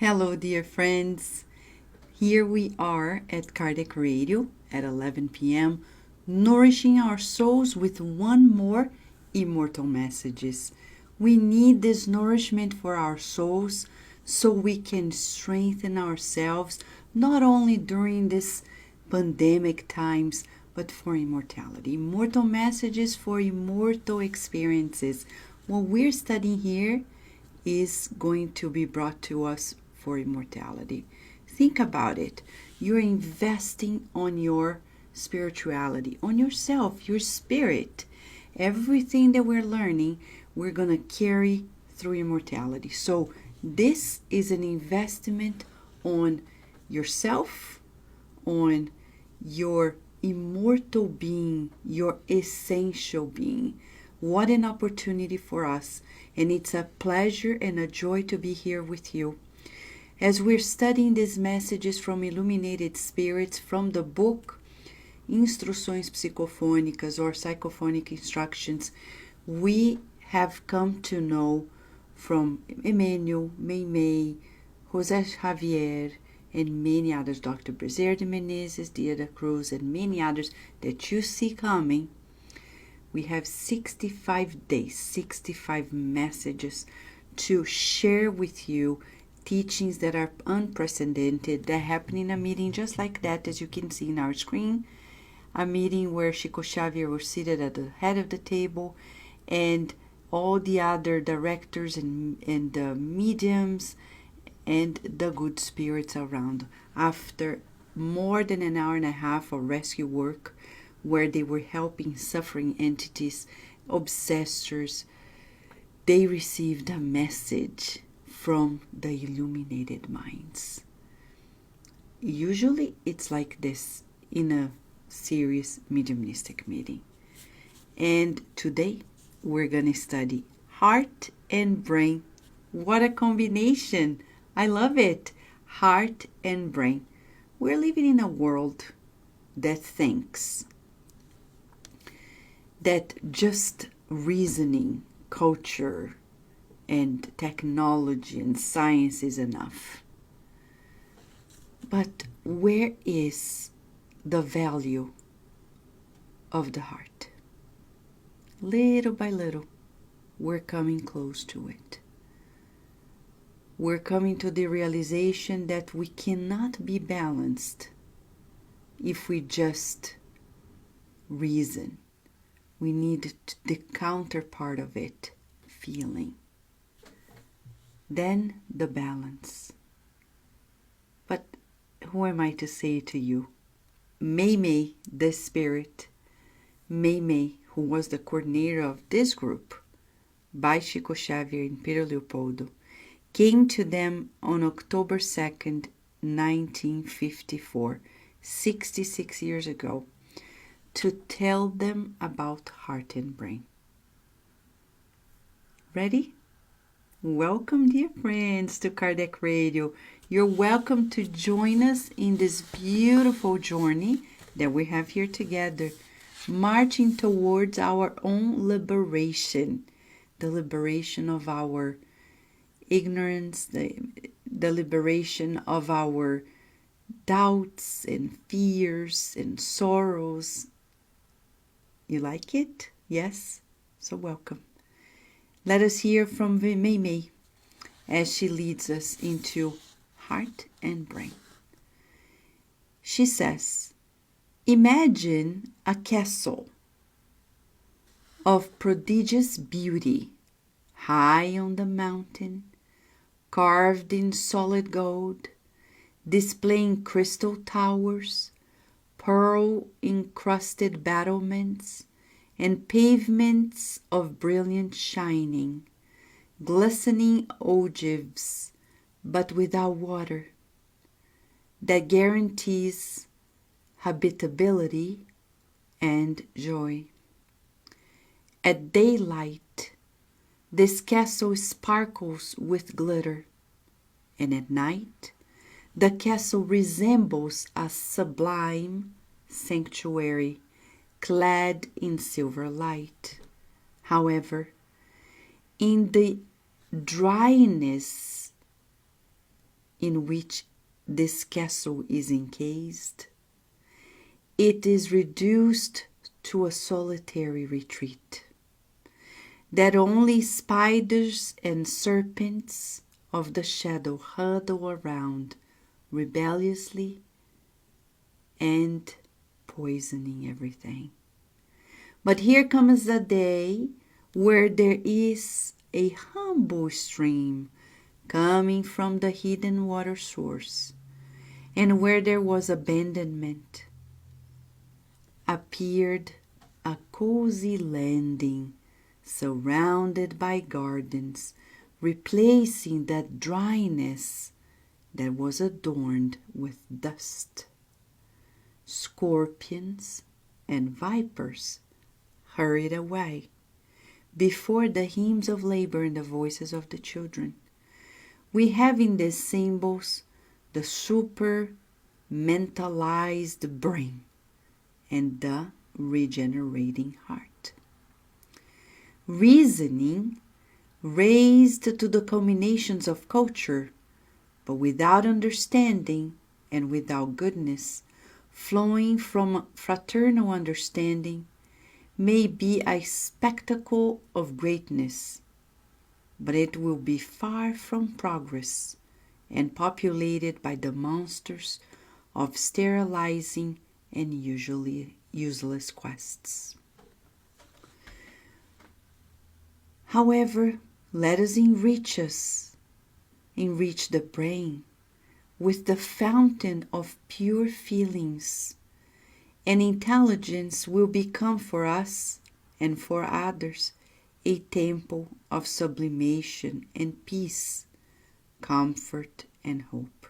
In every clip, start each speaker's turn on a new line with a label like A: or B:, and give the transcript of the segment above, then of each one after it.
A: Hello, dear friends. Here we are at Cardiac Radio at 11 p.m., nourishing our souls with one more Immortal messages. We need this nourishment for our souls so we can strengthen ourselves not only during this pandemic times but for immortality. Immortal messages for immortal experiences. What we're studying here is going to be brought to us for immortality. Think about it. You're investing on your spirituality, on yourself, your spirit. Everything that we're learning, we're going to carry through immortality. So this is an investment on yourself, on your immortal being, your essential being. What an opportunity for us. And it's a pleasure and a joy to be here with you. As we're studying these messages from illuminated spirits from the book Instruções Psicofônicas or Psychophonic Instructions, we have come to know from Emmanuel, Meimei, José Xavier, and many others, Dr. Bezerra de Menezes, Dia da Cruz, and many others that you see coming. We have 65 days, 65 messages to share with you, teachings that are unprecedented, that happen in a meeting just like that, as you can see in our screen. A meeting where Chico Xavier was seated at the head of the table, and all the other directors and mediums and the good spirits around. After more than an hour and a half of rescue work, where they were helping suffering entities, obsessors, they received a message from the illuminated minds. Usually it's like this in a serious mediumistic meeting. And today we're going to study heart and brain. What a combination! I love it. Heart and brain. We're living in a world that thinks that just reasoning, culture, and technology and science is enough. But where is the value of the heart? Little by little, we're coming close to it. We're coming to the realization that we cannot be balanced if we just reason. We need the counterpart of it, feeling. Then the balance. But who am I to say to you? Meimei, the spirit, Meimei, who was the coordinator of this group, by Chico Xavier and Pedro Leopoldo, came to them on October 2nd, 1954, 66 years ago, to tell them about heart and brain. Ready? Welcome, dear friends, to Cardiac Radio. You're welcome to join us in this beautiful journey that we have here together, marching towards our own liberation, the liberation of our ignorance, the liberation of our doubts and fears and sorrows. You like it? Yes? So welcome. Let us hear from Meimei as she leads us into heart and brain. She says, imagine a castle of prodigious beauty, high on the mountain, carved in solid gold, displaying crystal towers, pearl-encrusted battlements, and pavements of brilliant shining, glistening ogives, but without water, that guarantees habitability and joy. At daylight, this castle sparkles with glitter, and at night, the castle resembles a sublime sanctuary clad in silver light. However, in the dryness in which this castle is encased, it is reduced to a solitary retreat, that only spiders and serpents of the shadow huddle around rebelliously and poisoning everything. But here comes a day where there is a humble stream coming from the hidden water source, and where there was abandonment, appeared a cozy landing surrounded by gardens, replacing that dryness that was adorned with dust. Scorpions and vipers hurried away before the hymns of labor and the voices of the children. We have in these symbols the super mentalized brain and the regenerating heart. Reasoning raised to the culminations of culture, but without understanding and without goodness, flowing from fraternal understanding, may be a spectacle of greatness, but it will be far from progress and populated by the monsters of sterilizing and usually useless quests. However, let us enrich the brain with the fountain of pure feelings, and intelligence will become for us and for others a temple of sublimation and peace, comfort and hope.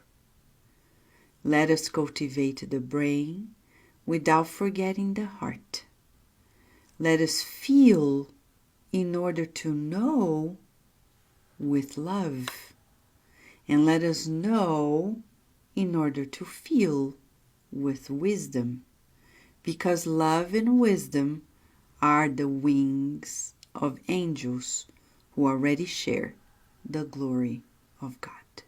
A: Let us cultivate the brain without forgetting the heart. Let us feel in order to know with love, and let us know in order to feel with wisdom, because love and wisdom are the wings of angels who already share the glory of God.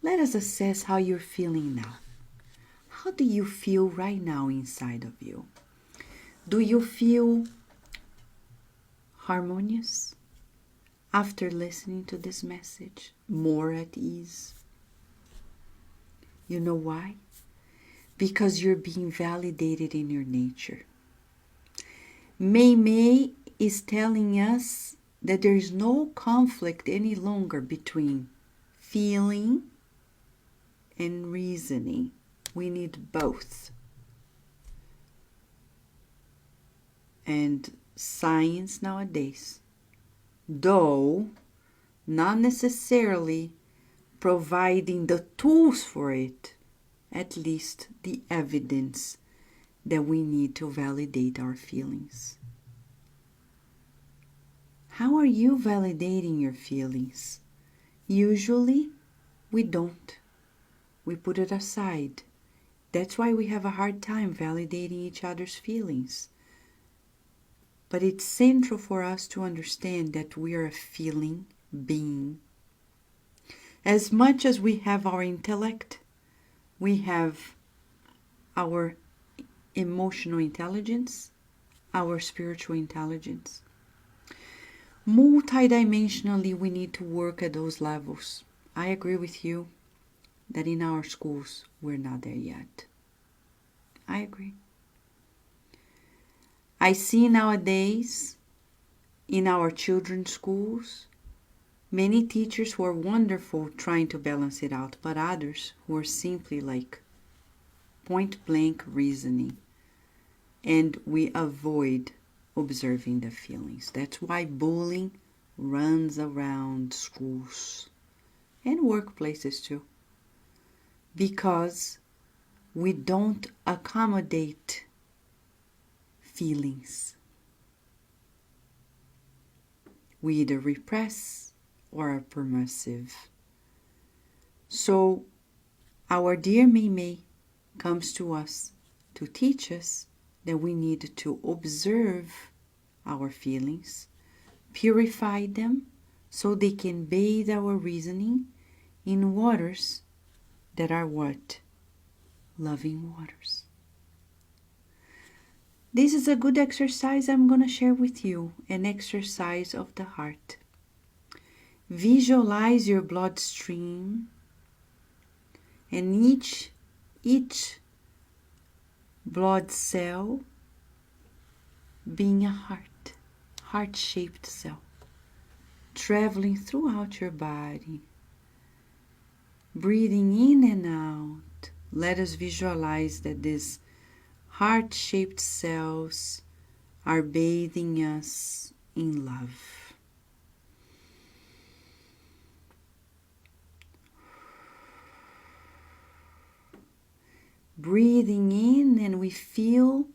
A: Let us assess how you're feeling now. How do you feel right now inside of you? Do you feel harmonious after listening to this message? More at ease? You know why? Because you're being validated in your nature. May is telling us that there is no conflict any longer between feeling and reasoning. We need both. And science nowadays, though not necessarily providing the tools for it, at least the evidence that we need to validate our feelings. How are you validating your feelings? Usually, we don't. We put it aside. That's why we have a hard time validating each other's feelings. But it's central for us to understand that we are a feeling being. As much as we have our intellect, we have our emotional intelligence, our spiritual intelligence. Multidimensionally, we need to work at those levels. I agree with you that in our schools, we're not there yet. I agree. I see nowadays in our children's schools many teachers who are wonderful trying to balance it out, but others who are simply like point blank reasoning, and we avoid observing the feelings. That's why bullying runs around schools and workplaces too, because we don't accommodate feelings. We either repress or are permissive. So our dear Mei comes to us to teach us that we need to observe our feelings, purify them so they can bathe our reasoning, in waters that are what? Loving waters. This is a good exercise I'm going to share with you, an exercise of the heart. Visualize your bloodstream, and each blood cell being a heart-shaped cell, traveling throughout your body, breathing in and out. Let us visualize that these heart-shaped cells are bathing us in love. Breathing in, and we feel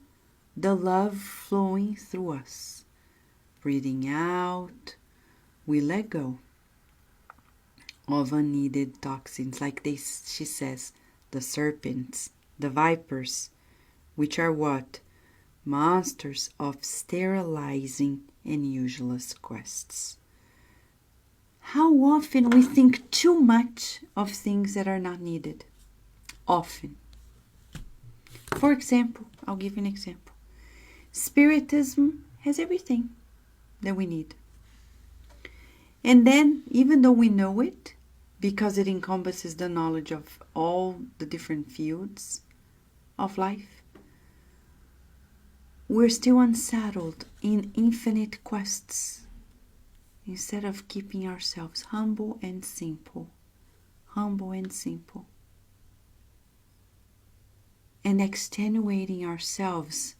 A: the love flowing through us. Breathing out, we let go of unneeded toxins, like she says, the serpents, the vipers, which are what? Monsters of sterilizing and useless quests. How often we think too much of things that are not needed? Often. For example, I'll give you an example. Spiritism has everything that we need. And then, even though we know it, because it encompasses the knowledge of all the different fields of life, we're still unsettled in infinite quests instead of keeping ourselves humble and simple, and extenuating ourselves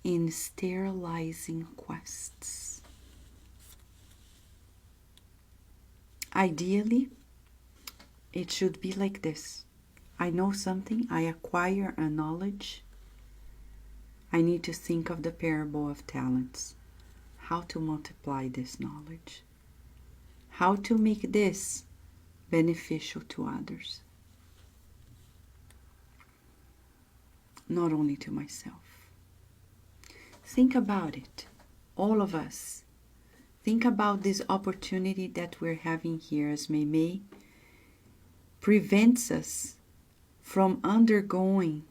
A: in sterilizing quests. Ideally, it should be like this. I know something, I acquire a knowledge. I need to think of the parable of talents. How to multiply this knowledge. How to make this beneficial to others. Not only to myself. Think about it, all of us. Think about this opportunity that we're having here as Meimei prevents us from undergoing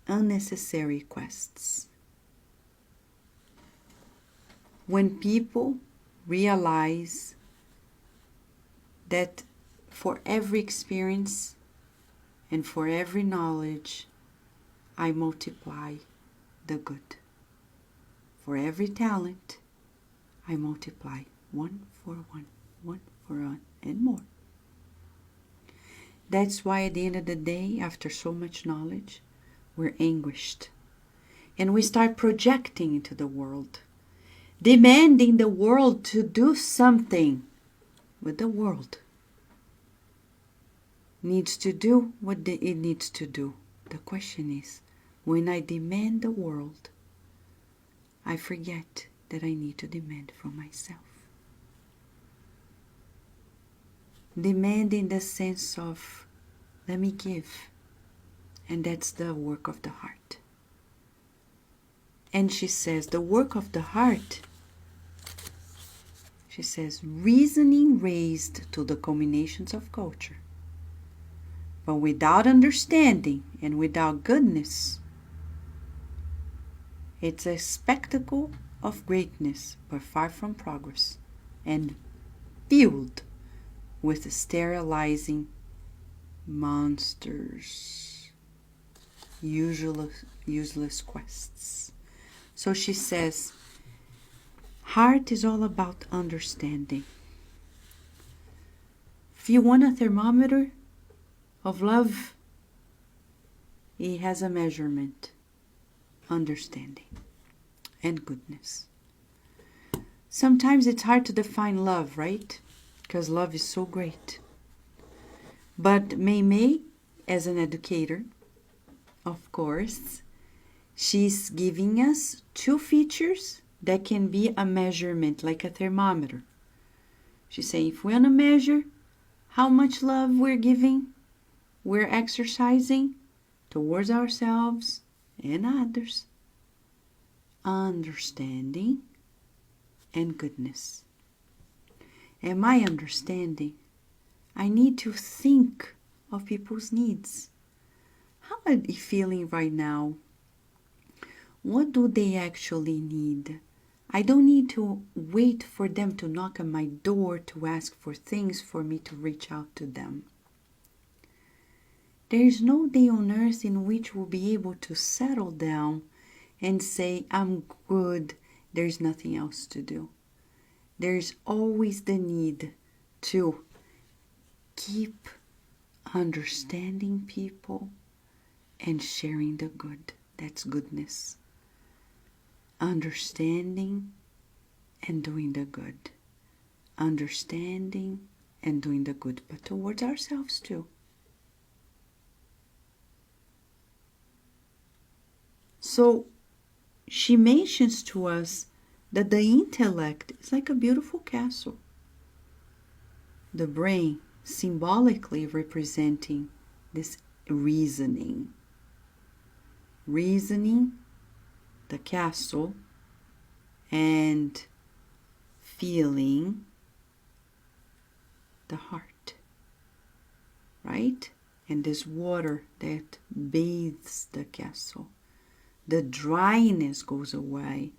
A: unnecessary quests. When people realize that for every experience and for every knowledge, I multiply the good. For every talent, I multiply one for one, and more. That's why at the end of the day, after so much knowledge, we're anguished. And we start projecting into the world, demanding the world to do something. But the world needs to do what it needs to do. The question is, when I demand the world, I forget that I need to demand from myself. Demand in the sense of, let me give. And that's the work of the heart. And she says, the work of the heart, she says, reasoning raised to the culminations of culture. But without understanding and without goodness, it's a spectacle of greatness, but far from progress, and filled with sterilizing monsters, useless quests. So she says, heart is all about understanding. If you want a thermometer of love, it has a measurement. Understanding and goodness. Sometimes it's hard to define love, right? Because love is so great. But Meimei, as an educator, of course, she's giving us two features that can be a measurement, like a thermometer. She's saying, if we want to measure how much love we're giving, we're exercising towards ourselves and others, understanding and goodness. Am I understanding? I need to think of people's needs. How are they feeling right now? What do they actually need? I don't need to wait for them to knock on my door to ask for things for me to reach out to them. There is no day on earth in which we'll be able to settle down and say, I'm good, there's nothing else to do. There's always the need to keep understanding people and sharing the good. That's goodness. Understanding and doing the good. Understanding and doing the good, but towards ourselves too. So she mentions to us that the intellect is like a beautiful castle. The brain symbolically representing this reasoning. Reasoning, the castle, and feeling, the heart, right? And this water that bathes the castle. The dryness goes away.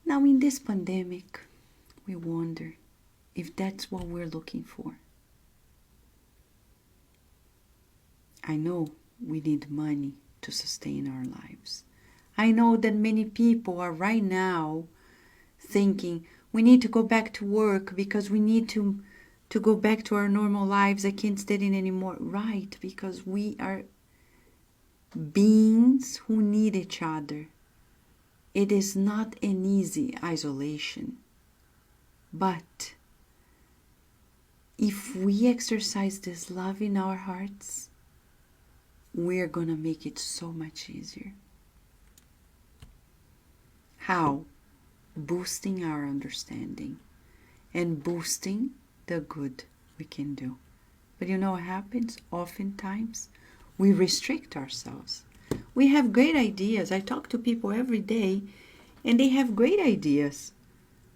A: Now in this pandemic, we wonder if that's what we're looking for. I know we need money to sustain our lives. I know that many people are right now thinking we need to go back to work because we need to go back to our normal lives. I can't study anymore. Right, because we are beings who need each other. It is not an easy isolation. But if we exercise this love in our hearts, we're going to make it so much easier. How? Boosting our understanding and boosting the good we can do. But you know what happens? Oftentimes, we restrict ourselves. We have great ideas. I talk to people every day, and they have great ideas.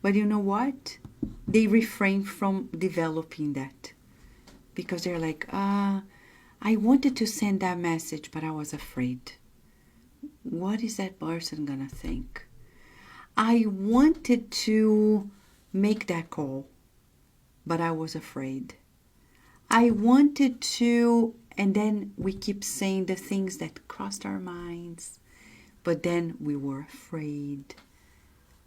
A: But you know what? They refrain from developing that. Because they're like, I wanted to send that message, but I was afraid. What is that person gonna think? I wanted to make that call, but I was afraid. I wanted to, and then we keep saying the things that crossed our minds, but then we were afraid.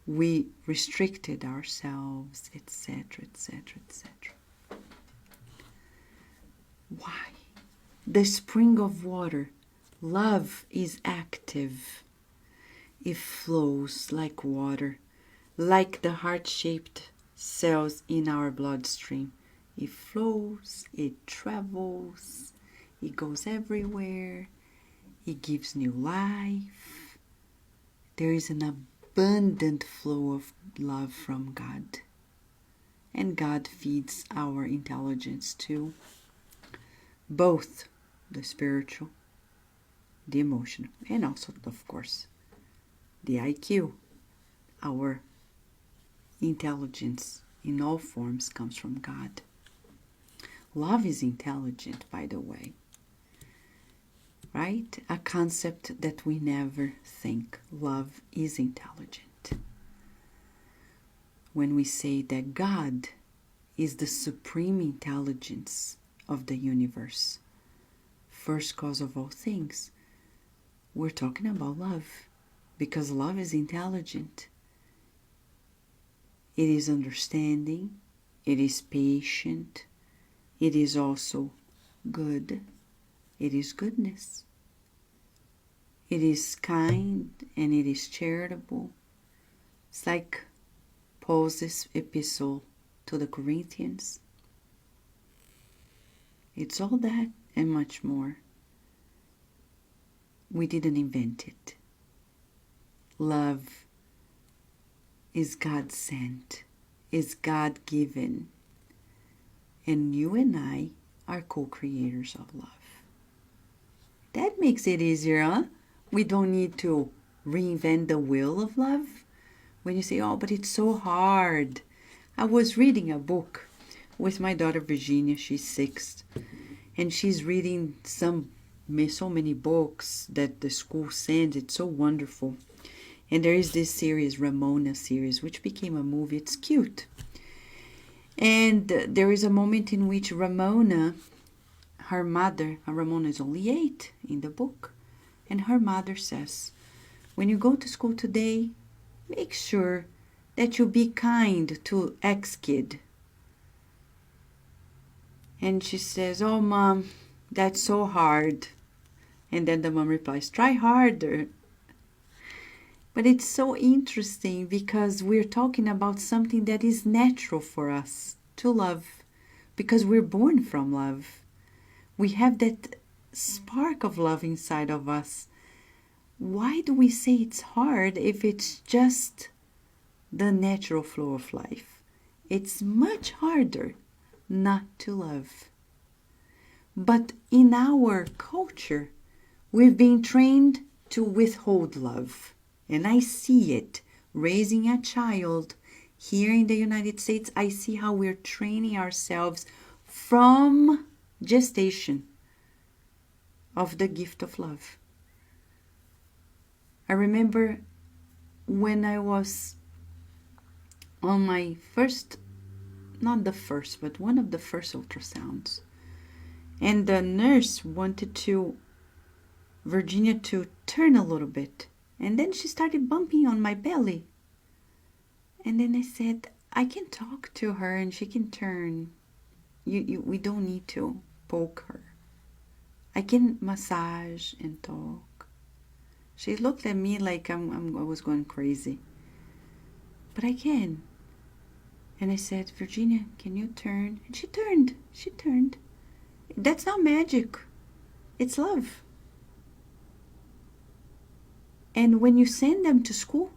A: We restricted ourselves, etc., etc., etc. Why? The spring of water, love is active. It flows like water, like the heart-shaped cells in our bloodstream. It flows, it travels, it goes everywhere, it gives new life. There is an abundant flow of love from God. And God feeds our intelligence too. Both the spiritual, the emotional, and also, of course, the IQ. Our intelligence in all forms comes from God. Love is intelligent, by the way. Right? A concept that we never think. Love is intelligent. When we say that God is the supreme intelligence of the universe, first cause of all things, we're talking about love. Because love is intelligent. It is understanding. It is patient. It is also good. It is goodness. It is kind and it is charitable. It's like Paul's epistle to the Corinthians. It's all that and much more. We didn't invent it. Love is God sent, is God given, and you and I are co-creators of love. That makes it easier, huh? We don't need to reinvent the wheel of love. When you say, oh, but it's so hard. I was reading a book with my daughter Virginia. She's 6, and she's reading so many books that the school sends. It's so wonderful. And there is this series, Ramona series, which became a movie. It's cute. And there is a moment in which Ramona, her mother, Ramona is only 8 in the book, and her mother says, when you go to school today, make sure that you be kind to X kid. And she says, oh, Mom, that's so hard. And then the mom replies, try harder. But it's so interesting because we're talking about something that is natural for us to love, because we're born from love. We have that spark of love inside of us. Why do we say it's hard if it's just the natural flow of life? It's much harder not to love. But in our culture, we've been trained to withhold love. And I see it raising a child here in the United States. I see how we're training ourselves from gestation of the gift of love. I remember when I was on my first, not the first, but one of the first ultrasounds. And the nurse wanted Virginia to turn a little bit. And then she started bumping on my belly. And then I said, I can talk to her and she can turn. We don't need to poke her. I can massage and talk. She looked at me like I was going crazy. But I can. And I said, Virginia, can you turn? And she turned. She turned. That's not magic. It's love. And when you send them to school,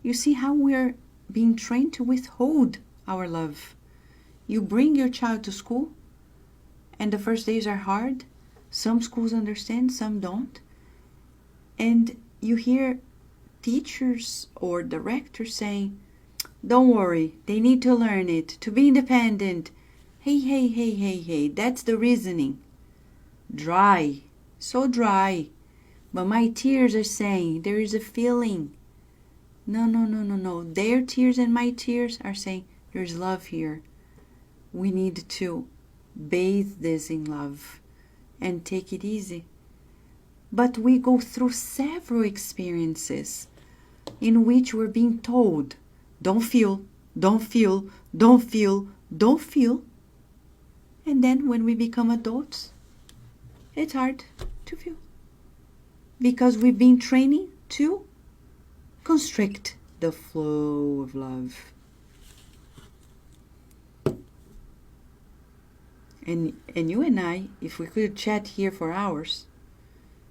A: you see how we're being trained to withhold our love. You bring your child to school, and the first days are hard. Some schools understand, some don't. And you hear teachers or directors saying, don't worry, they need to learn it, to be independent. Hey, that's the reasoning. Dry, so dry. But my tears are saying there is a feeling. No. Their tears and my tears are saying there's love here. We need to bathe this in love and take it easy. But we go through several experiences in which we're being told, don't feel. And then when we become adults, it's hard to feel. Because we've been training to constrict the flow of love. And you and I, if we could chat here for hours,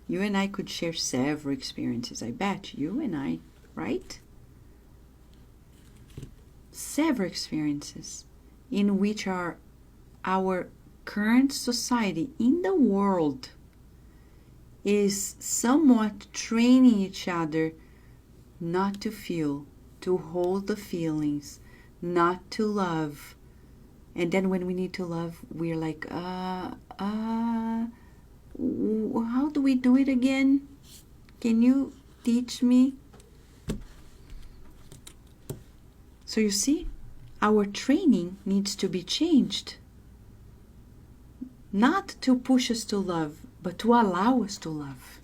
A: you and I could share several experiences. I bet you and I, right? Several experiences in which our current society in the world is somewhat training each other not to feel, to hold the feelings, not to love. And then when we need to love, we're like, how do we do it again? Can you teach me? So you see, our training needs to be changed. Not to push us to love, but to allow us to love.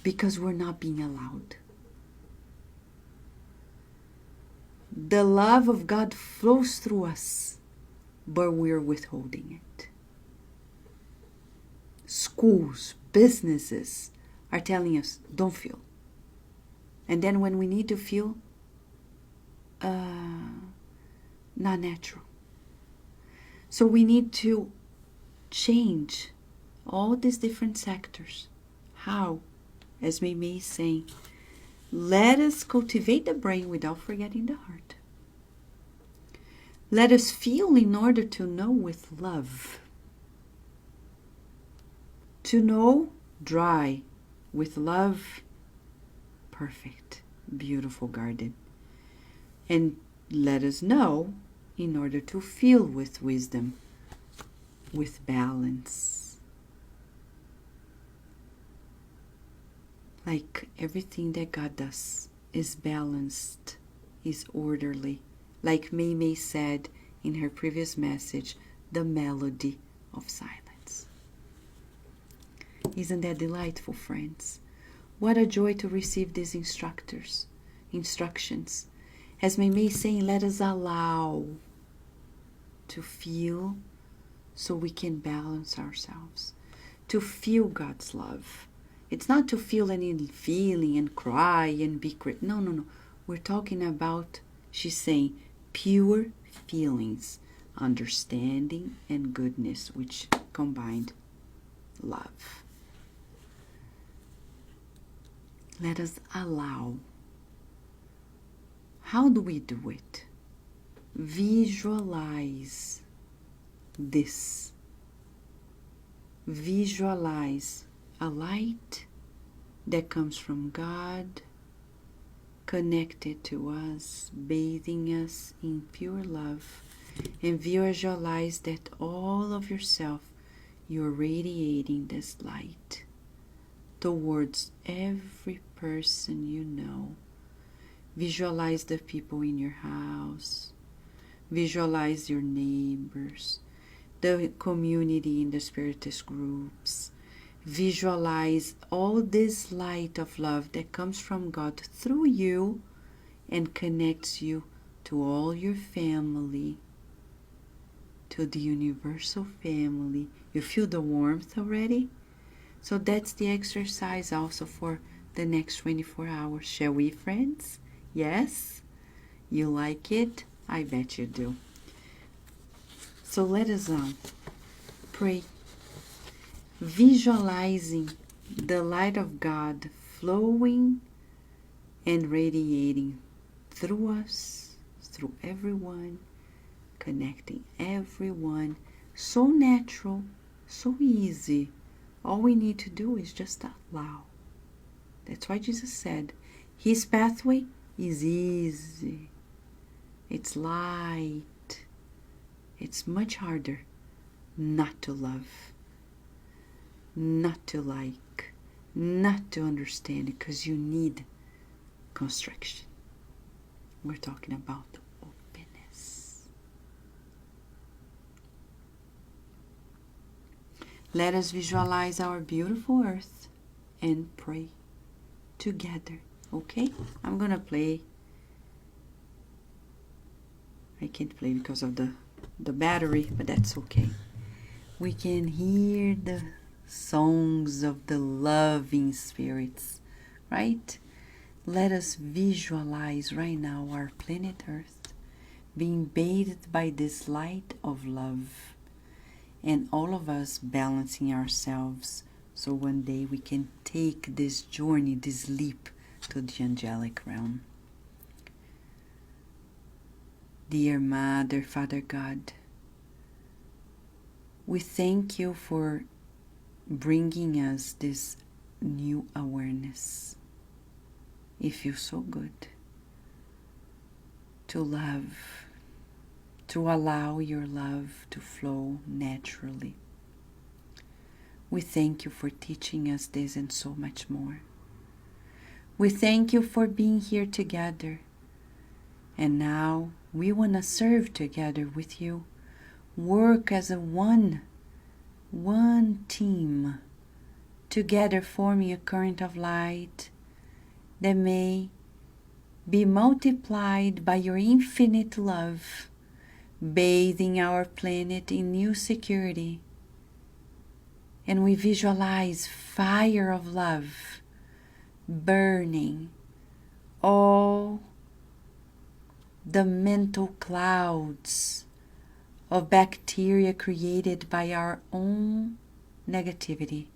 A: Because we're not being allowed. The love of God flows through us, but we're withholding it. Schools, businesses are telling us, don't feel. And then when we need to feel, not natural. So we need to change all these different sectors. How? As Mimi is saying, let us cultivate the brain without forgetting the heart. Let us feel in order to know with love. To know, dry. With love, perfect, beautiful garden. And let us know in order to feel with wisdom, with balance. Like everything that God does is balanced, is orderly. Like May said in her previous message, the melody of silence. Isn't that delightful, friends? What a joy to receive these instructions. As May saying, let us allow to feel so we can balance ourselves. To feel God's love. It's not to feel any feeling and cry and be no. We're talking about, she's saying, pure feelings, understanding and goodness, which combined love. Let us allow. How do we do it? Visualize this. Visualize a light that comes from God, connected to us, bathing us in pure love, and visualize that all of yourself, you're radiating this light towards every person you know. Visualize the people in your house. Visualize your neighbors, the community in the spiritist groups. Visualize all this light of love that comes from God through you and connects you to all your family, to the universal family. You feel the warmth already? So that's the exercise also for the next 24 hours. Shall we, friends? Yes? You like it? I bet you do. So let us pray, visualizing the light of God flowing and radiating through us, through everyone, connecting everyone. So natural, so easy. All we need to do is just allow. That's why Jesus said, His pathway is easy. It's light. It's much harder not to love, not to like, not to understand it, because you need constriction. We're talking about openness. Let us visualize our beautiful earth and pray together, okay? I'm gonna play. I can't play because of the battery, but that's okay. We can hear the songs of the loving spirits, right? Let us visualize right now our planet Earth being bathed by this light of love, and all of us balancing ourselves so one day we can take this journey, this leap to the angelic realm. Dear Mother, Father God, we thank you for bringing us this new awareness. It feels so good to love, to allow your love to flow naturally. We thank you for teaching us this and so much more. We thank you for being here together. And now we want to serve together with you, work as a one team, together forming a current of light that may be multiplied by your infinite love, bathing our planet in new security. And we visualize fire of love burning all the mental clouds of bacteria created by our own negativity,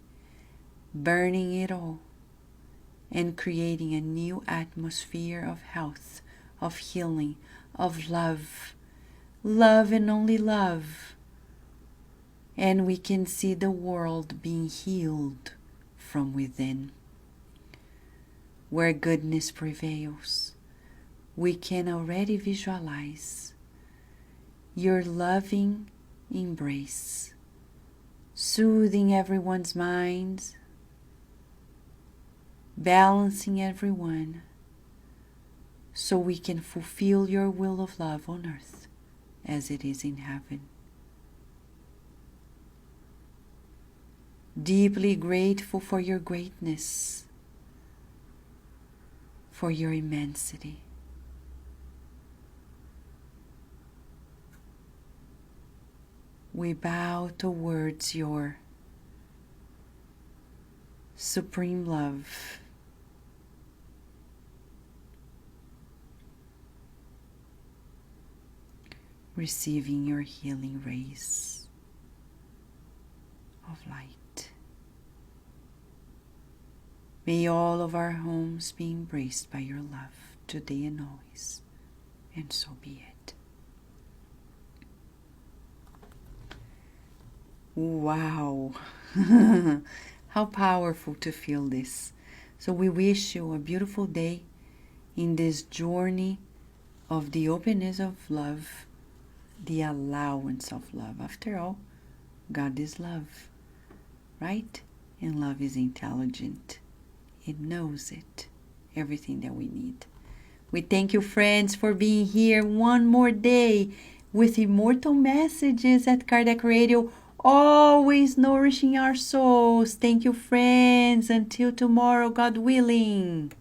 A: burning it all and creating a new atmosphere of health, of healing, of love, love and only love. And we can see the world being healed from within, where goodness prevails, we can already visualize your loving embrace, soothing everyone's minds, balancing everyone, so we can fulfill your will of love on earth as it is in heaven. Deeply grateful for your greatness, for your immensity. We bow towards your supreme love. Receiving your healing rays of light. May all of our homes be embraced by your love today and always, and so be it. Wow, how powerful to feel this. So we wish you a beautiful day in this journey of the openness of love, the allowance of love. After all, God is love, right? And love is intelligent. It knows it, everything that we need. We thank you, friends, for being here one more day with Immortal Messages at Kardec Radio, always nourishing our souls. Thank you, friends. Until tomorrow, God willing.